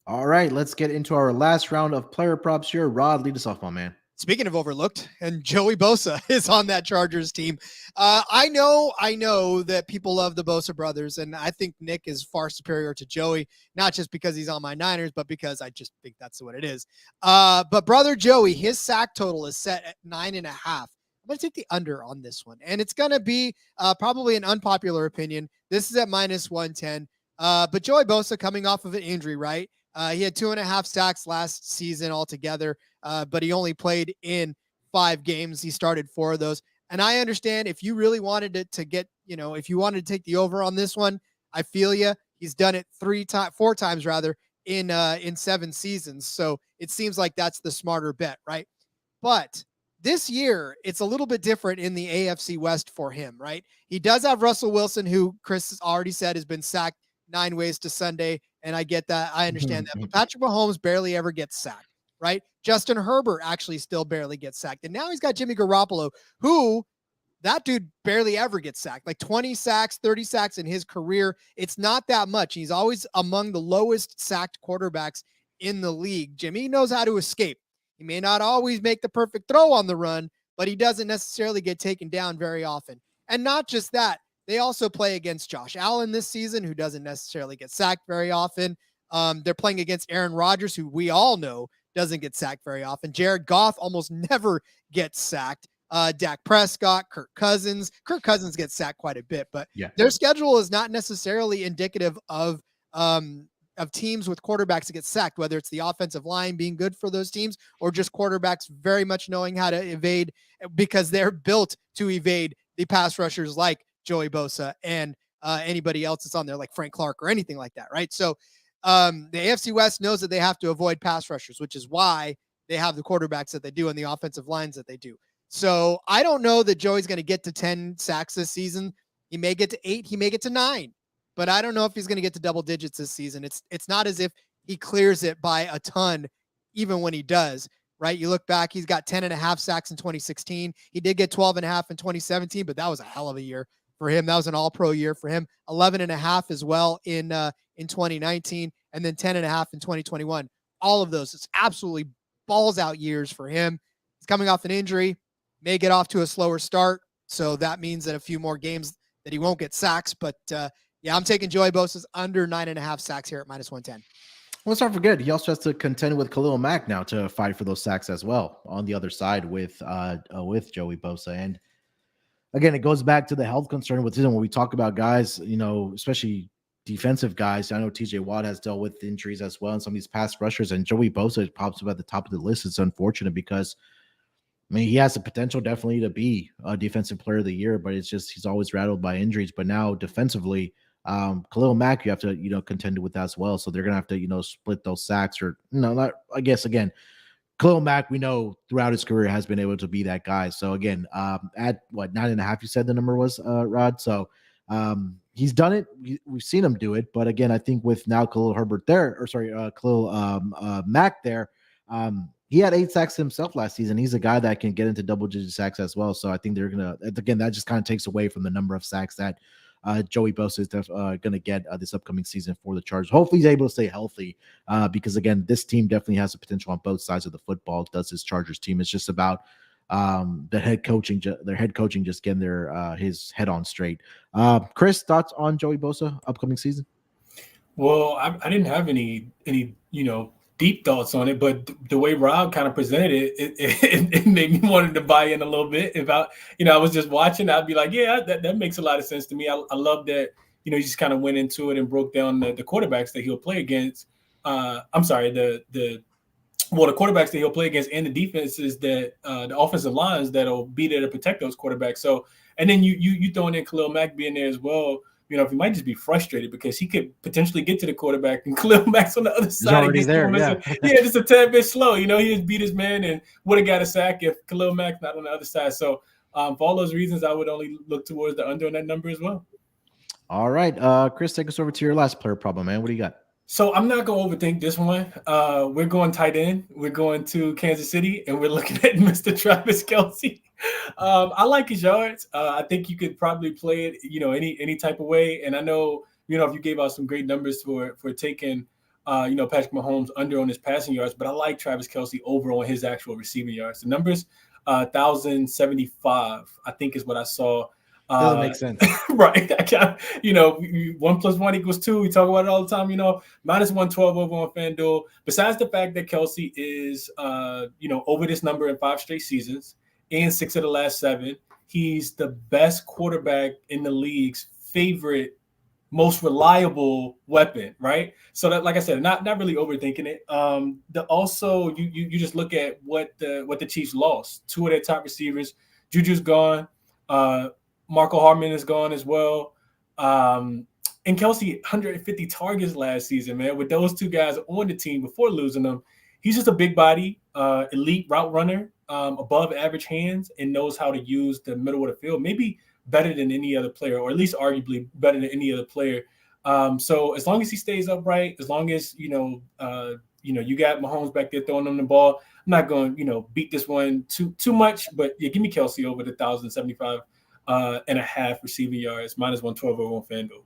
All right, let's get into our last round of player props here. Rod, lead us off, my man. Speaking of overlooked, and Joey Bosa is on that Chargers team. I know that people love the Bosa brothers, and I think Nick is far superior to Joey, not just because he's on my Niners, but because I just think that's what it is. But brother Joey, his sack total is set at 9.5. I'm going to take the under on this one, and it's going to be probably an unpopular opinion. This is at -110. But Joey Bosa coming off of an injury, right? He had 2.5 sacks last season altogether, but he only played in 5 games. He started 4 of those. And I understand if you really wanted to get, if you wanted to take the over on this one, I feel you. He's done it 4 times rather in 7 seasons. So it seems like that's the smarter bet, right? But this year, it's a little bit different in the AFC West for him, right? He does have Russell Wilson, who Chris has already said has been sacked 9 ways to Sunday. And I get that. I understand that. But Patrick Mahomes barely ever gets sacked, right? Justin Herbert actually still barely gets sacked. And now he's got Jimmy Garoppolo, who that dude barely ever gets sacked. Like 20 sacks, 30 sacks in his career. It's not that much. He's always among the lowest sacked quarterbacks in the league. Jimmy knows how to escape. He may not always make the perfect throw on the run, but he doesn't necessarily get taken down very often. And not just that. They also play against Josh Allen this season, who doesn't necessarily get sacked very often. They're playing against Aaron Rodgers, who we all know doesn't get sacked very often. Jared Goff almost never gets sacked. Dak Prescott, Kirk Cousins. Kirk Cousins gets sacked quite a bit, but their schedule is not necessarily indicative of teams with quarterbacks that get sacked, whether it's the offensive line being good for those teams or just quarterbacks very much knowing how to evade because they're built to evade the pass rushers like Joey Bosa and anybody else that's on there like Frank Clark or anything like that, right? So the AFC West knows that they have to avoid pass rushers, which is why they have the quarterbacks that they do and the offensive lines that they do. So I don't know that Joey's going to get to 10 sacks this season. He may get to 8, he may get to 9, but I don't know if he's going to get to double digits this season. It's not as if he clears it by a ton, even when he does, right? You look back, he's got 10.5 sacks in 2016. He did get 12.5 in 2017, but that was a hell of a year for him. That was an all-pro year for him. 11.5 as well in 2019, and then 10.5 in 2021. All of those, it's absolutely balls out years for him. He's coming off an injury, may get off to a slower start, so that means that a few more games that he won't get sacks. But I'm taking Joey Bosa's under 9.5 sacks here at -110. Let's not forget, he also has to contend with Khalil Mack now to fight for those sacks as well on the other side with Joey Bosa. And again, it goes back to the health concern with him when we talk about guys, especially defensive guys. I know TJ Watt has dealt with injuries as well, and some of these pass rushers, and Joey Bosa pops up at the top of the list. It's unfortunate because, he has the potential definitely to be a defensive player of the year, but it's just he's always rattled by injuries. But now defensively, Khalil Mack, you have to, contend with that as well. So they're going to have to, split those sacks or, not, I guess, again, Khalil Mack, we know throughout his career has been able to be that guy. So again, at what 9.5, you said the number was, Rod. So he's done it. We've seen him do it. But again, I think with now Khalil Mack there, he had 8 sacks himself last season. He's a guy that can get into double-digit sacks as well. So I think they're gonna, again, that just kind of takes away from the number of sacks that Joey Bosa is going to get this upcoming season for the Chargers. Hopefully, he's able to stay healthy because, again, this team definitely has the potential on both sides of the football. Does this Chargers team? It's just about their head coaching just getting his head on straight. Chris, thoughts on Joey Bosa upcoming season? Well, I didn't have any deep thoughts on it, but the way Rob kind of presented it made me wanted to buy in a little bit. If I was just watching, I'd be like, yeah, that makes a lot of sense to me. I love that, he just kind of went into it and broke down the quarterbacks that he'll play against. The quarterbacks that he'll play against and the defenses that the offensive lines that'll be there to protect those quarterbacks. So, and then you throwing in Khalil Mack being there as well. If he might just be frustrated because he could potentially get to the quarterback and Khalil Mack's on the other side. He's already there, just a tad bit slow. He just beat his man and would have got a sack if Khalil Mack's not on the other side. So for all those reasons, I would only look towards the under on that number as well. All right, Chris, take us over to your last player problem, man. What do you got? So I'm not going to overthink this one. We're going tight end. We're going to Kansas City, and we're looking at Mr. Travis Kelce. I like his yards. I think you could probably play it, any type of way. And I know, if you gave out some great numbers for taking, Patrick Mahomes under on his passing yards, but I like Travis Kelce over on his actual receiving yards. The numbers, 1,075, I think is what I saw. Doesn't make sense. Right. 1 + 1 = 2. We talk about it all the time, minus 112 over on FanDuel. Besides the fact that Kelce is, over this number in 5 straight seasons and 6 of the last 7, he's the best quarterback in the league's favorite, most reliable weapon, right? So that, like I said, not really overthinking it. Also, you just look at what the Chiefs lost. 2 of their top receivers. Juju's gone. Marco Hartman is gone as well. And Kelce, 150 targets last season, man. With those 2 guys on the team before losing them, he's just a big body, elite route runner, above average hands, and knows how to use the middle of the field, maybe better than any other player, or at least arguably better than any other player. So as long as he stays upright, as long as, you got Mahomes back there throwing him the ball, I'm not going, beat this one too much, but yeah, give me Kelce over the 1,075 and a half receiving yards, minus 112 over on FanDuel.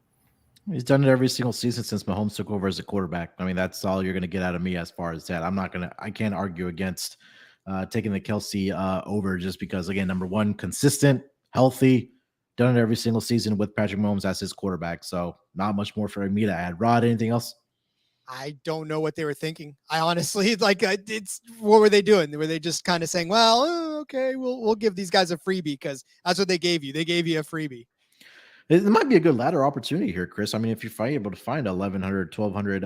He's done it every single season since Mahomes took over as a quarterback. I mean, that's all you're going to get out of me as far as that. I can't argue against taking the Kelce over just because, again, number one, consistent, healthy, done it every single season with Patrick Mahomes as his quarterback. So not much more for me to add. Rod, anything else? I don't know what they were thinking. I honestly, what were they doing? Were they just kind of saying, well, okay, we'll give these guys a freebie because that's what they gave you. They gave you a freebie. It might be a good ladder opportunity here, Chris. I mean, if you're able to find 1,100, 1,200,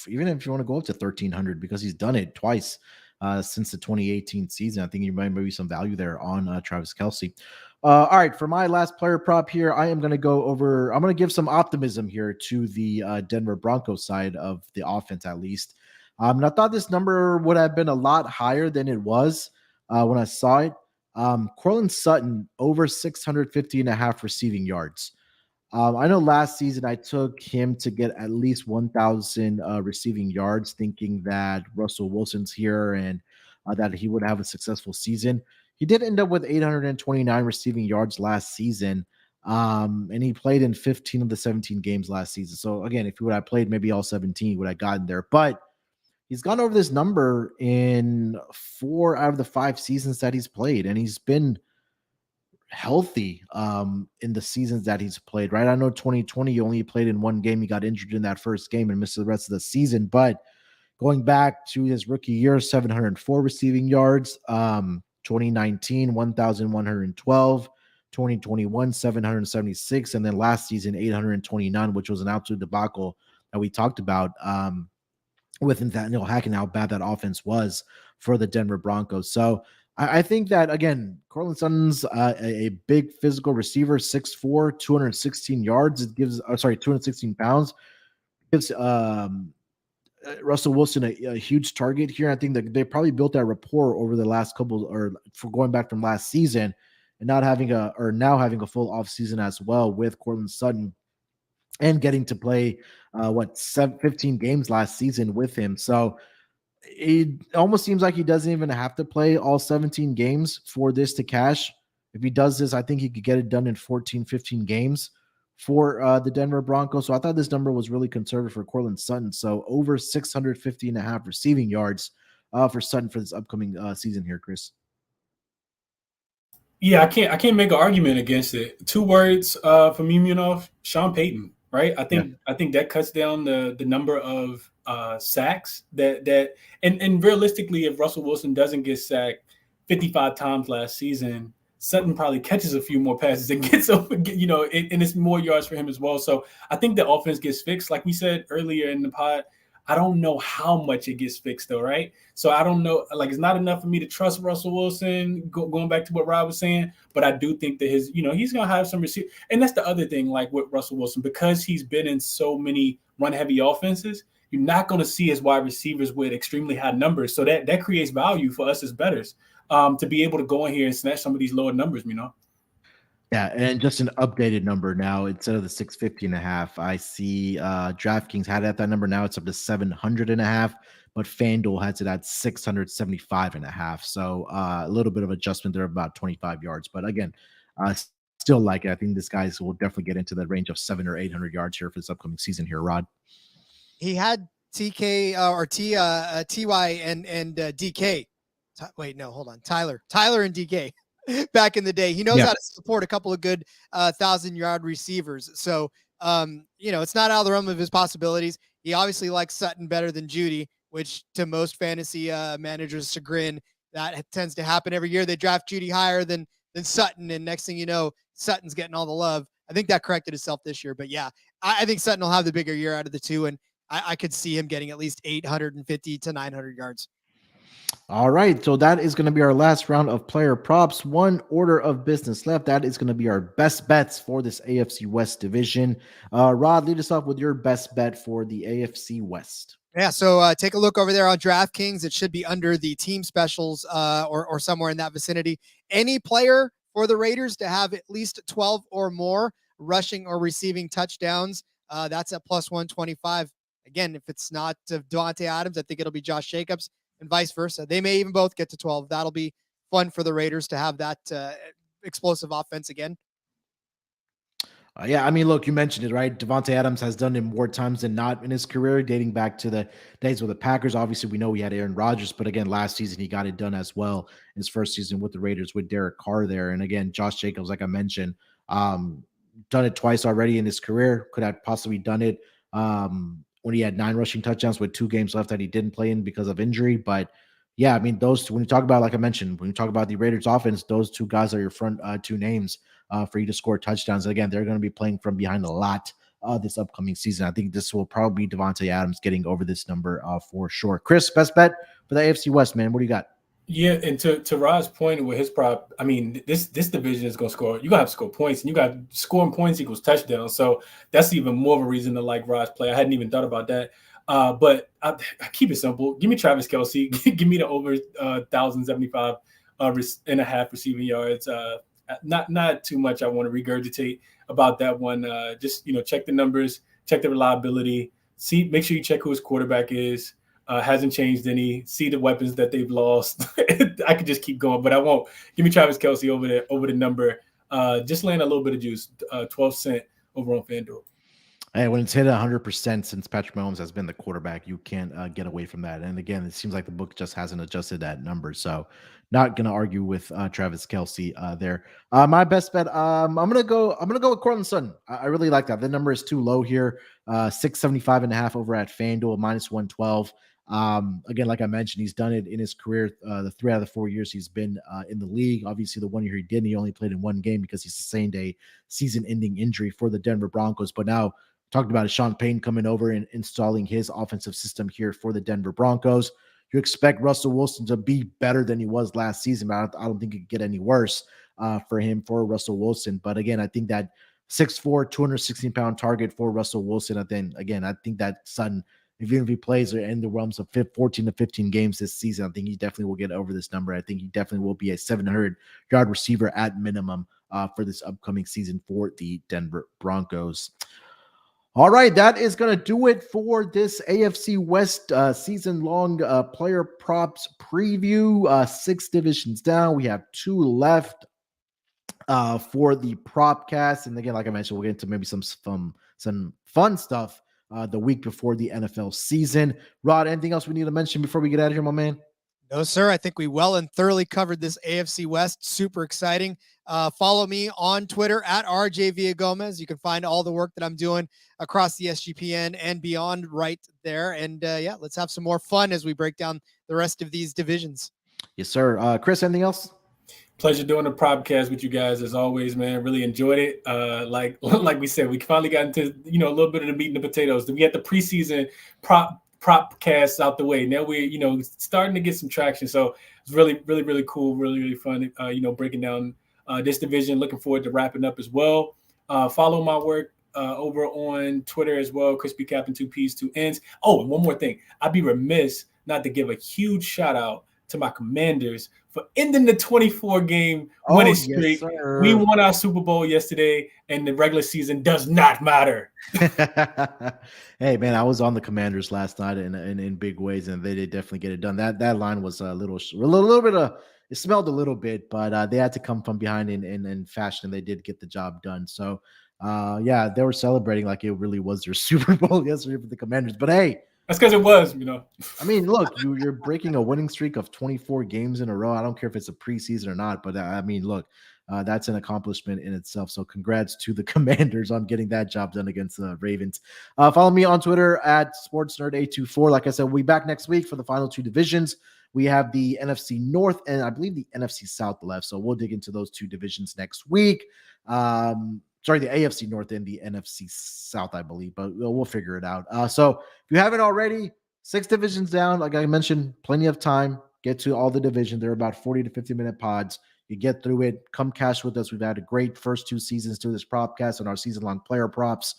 even if you want to go up to 1,300, because he's done it twice since the 2018 season, I think you might be some value there on Travis Kelce. All right, for my last player prop here, I'm going to give some optimism here to the Denver Broncos side of the offense, at least. And I thought this number would have been a lot higher than it was when I saw it. Courtland Sutton over 650.5 receiving yards. I know last season I took him to get at least 1,000 receiving yards, thinking that Russell Wilson's here and that he would have a successful season. He did end up with 829 receiving yards last season, and he played in 15 of the 17 games last season. So, again, if he would have played maybe all 17, he would have gotten there. But he's gone over this number in 4 out of the 5 seasons that he's played, and he's been healthy in the seasons that he's played, right? I know 2020 he only played in 1 game. He got injured in that first game and missed the rest of the season. But going back to his rookie year, 704 receiving yards. 2019, 1,112. 2021, 776, and then last season, 829, which was an absolute debacle that we talked about with Nathaniel Hackett, how bad that offense was for the Denver Broncos. So I think that, again, Courtland Sutton's a big physical receiver, 6'4", 216 yards. It gives, 216 pounds. Gives Russell Wilson a huge target here. I think that they probably built that rapport over the last couple, or for going back from last season, and now having a full offseason as well with Courtland Sutton, and getting to play 15 games last season with him. So it almost seems like he doesn't even have to play all 17 games for this to cash. If he does this, I think he could get it done in 14, 15 games for the Denver Broncos. So I thought this number was really conservative for Courtland Sutton. So over 650.5 receiving yards for Sutton for this upcoming season here, Chris. Yeah, I can't make an argument against it. 2 words from me, Munaf, Sean Payton, right? I think that cuts down the number of sacks and realistically, if Russell Wilson doesn't get sacked 55 times last season, Sutton probably catches a few more passes and gets over, and it's more yards for him as well. So I think the offense gets fixed. Like we said earlier in the pod, I don't know how much it gets fixed though, right? So I don't know, like it's not enough for me to trust Russell Wilson, going back to what Rob was saying, but I do think that he's going to have some receiver. And that's the other thing, like with Russell Wilson, because he's been in so many run-heavy offenses, you're not going to see his wide receivers with extremely high numbers. So that creates value for us as bettors to be able to go in here and snatch some of these lower numbers, Yeah, and just an updated number now. Instead of the 650.5, I see DraftKings had it at that number. Now it's up to 700.5, but FanDuel has it at 675.5. So a little bit of adjustment there, about 25 yards. But again, still like it. I think this guys will definitely get into that range of 700 or 800 yards here for this upcoming season here, Rod. He had TK or TY and DK. Wait, no, hold on. Tyler and DK back in the day. He knows how to support a couple of good 1,000-yard receivers. So, it's not out of the realm of his possibilities. He obviously likes Sutton better than Judy, which to most fantasy managers' chagrin, that tends to happen every year. They draft Judy higher than Sutton, and next thing you know, Sutton's getting all the love. I think that corrected itself this year. But yeah, I think Sutton will have the bigger year out of the two, and I could see him getting at least 850 to 900 yards. All right, so that is going to be our last round of player props. One order of business left. That is going to be our best bets for this AFC West division. Rod, lead us off with your best bet for the AFC West. Yeah, so take a look over there on DraftKings. It should be under the team specials or somewhere in that vicinity. Any player for the Raiders to have at least 12 or more rushing or receiving touchdowns, that's at plus 125. Again, if it's not Davante Adams, I think it'll be Josh Jacobs, and vice versa. They may even both get to 12. That'll be fun for the Raiders to have that explosive offense again. Yeah, I mean, look, you mentioned it, right? Davante Adams has done it more times than not in his career, dating back to the days with the Packers. Obviously, we know he had Aaron Rodgers, but again, last season he got it done as well in his first season with the Raiders with Derek Carr there. And again, Josh Jacobs, like I mentioned, done it twice already in his career. Could have possibly done it when he had 9 rushing touchdowns with 2 games left that he didn't play in because of injury. But yeah, I mean, those two, when you talk about, like I mentioned, when you talk about the Raiders offense, those 2 guys are your front 2 names for you to score touchdowns. And again, they're going to be playing from behind a lot this upcoming season. I think this will probably be Davante Adams getting over this number for sure. Chris, best bet for the AFC West, man. What do you got? Yeah, and to Rod's point with his prop, I mean, this division is going to score. You're going to have to score points, and you got scoring points equals touchdowns. So that's even more of a reason to like Rod's play. I hadn't even thought about that. But I keep it simple. Give me Travis Kelce. Give me the over 1,075 and a half receiving yards. Not too much I want to regurgitate about that one. Just, check the numbers, check the reliability, make sure you check who his quarterback is. Hasn't changed any. See the weapons that they've lost. I could just keep going, but I won't. Give me Travis Kelce over the number. Just laying a little bit of juice. 12 cent over on FanDuel. Hey, when it's hit 100% since Patrick Mahomes has been the quarterback, you can't get away from that. And again, it seems like the book just hasn't adjusted that number. So not going to argue with Travis Kelce there. My best bet, I'm going to go with Courtland Sutton. I really like that. The number is too low here. 675.5 over at FanDuel, minus 112. Again, like I mentioned, he's done it in his career. The 3 out of the 4 years he's been in the league. Obviously, the 1 year he didn't. He only played in 1 game because he sustained a season-ending injury for the Denver Broncos. But now, talked about Sean Payton coming over and installing his offensive system here for the Denver Broncos. You expect Russell Wilson to be better than he was last season, but I don't think it could get any worse for Russell Wilson. But again, I think that 6'4", 216-pound target for Russell Wilson. I think that son, even if he plays in the realms of 14 to 15 games this season, I think he definitely will get over this number. I think he definitely will be a 700-yard receiver at minimum for this upcoming season for the Denver Broncos. All right, that is going to do it for this AFC West season-long player props preview. 6 divisions down. We have 2 left for the Propcast. And again, like I mentioned, we'll get into maybe some fun stuff the week before the NFL season. Rod, anything else we need to mention before we get out of here, my man? No, sir. I think we well and thoroughly covered this AFC West. Super exciting. Follow me on Twitter at RJ Villagomez. You can find all the work that I'm doing across the SGPN and beyond right there. And yeah, let's have some more fun as we break down the rest of these divisions. Yes, sir. Chris, anything else? Pleasure doing the Propcast with you guys as always, man. Really enjoyed it. Like we said, we finally got into a little bit of the meat and the potatoes. We had the preseason Propcast out the way. Now we're starting to get some traction. So it's really, really, really cool. Really, really fun. Breaking down this division. Looking forward to wrapping up as well. Follow my work over on Twitter as well. Crispy Captain 2 P's 2 N's. Oh, and one more thing. I'd be remiss not to give a huge shout out to my Commanders for ending the 24-game winning streak. Yes, we won our Super Bowl yesterday, and the regular season does not matter. Hey, man, I was on the Commanders last night in big ways, and they did definitely get it done. That line was a little bit it smelled a little bit, but they had to come from behind in fashion, and they did get the job done. So, yeah, they were celebrating like it really was their Super Bowl yesterday for the Commanders. But hey, that's because it was, I mean, look, you're breaking a winning streak of 24 games in a row. I don't care if it's a preseason or not, but I mean, look, that's an accomplishment in itself. So congrats to the Commanders on getting that job done against the Ravens. Follow me on Twitter at SportsNerd824. Like I said, we'll be back next week for the final 2 divisions. We have the NFC North and I believe the NFC South left. So we'll dig into those 2 divisions next week. Sorry, the AFC North and the NFC South, I believe, but we'll figure it out. So if you haven't already, 6 divisions down, like I mentioned, plenty of time. Get to all the divisions. They're about 40 to 50-minute pods. You get through it. Come cash with us. We've had a great first 2 seasons to this Propcast and our season-long player props.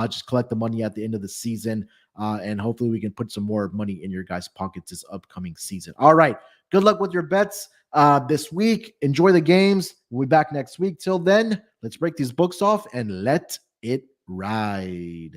Just collect the money at the end of the season, and hopefully we can put some more money in your guys' pockets this upcoming season. All right. Good luck with your bets this week. Enjoy the games. We'll be back next week. Till then, let's break these books off and let it ride.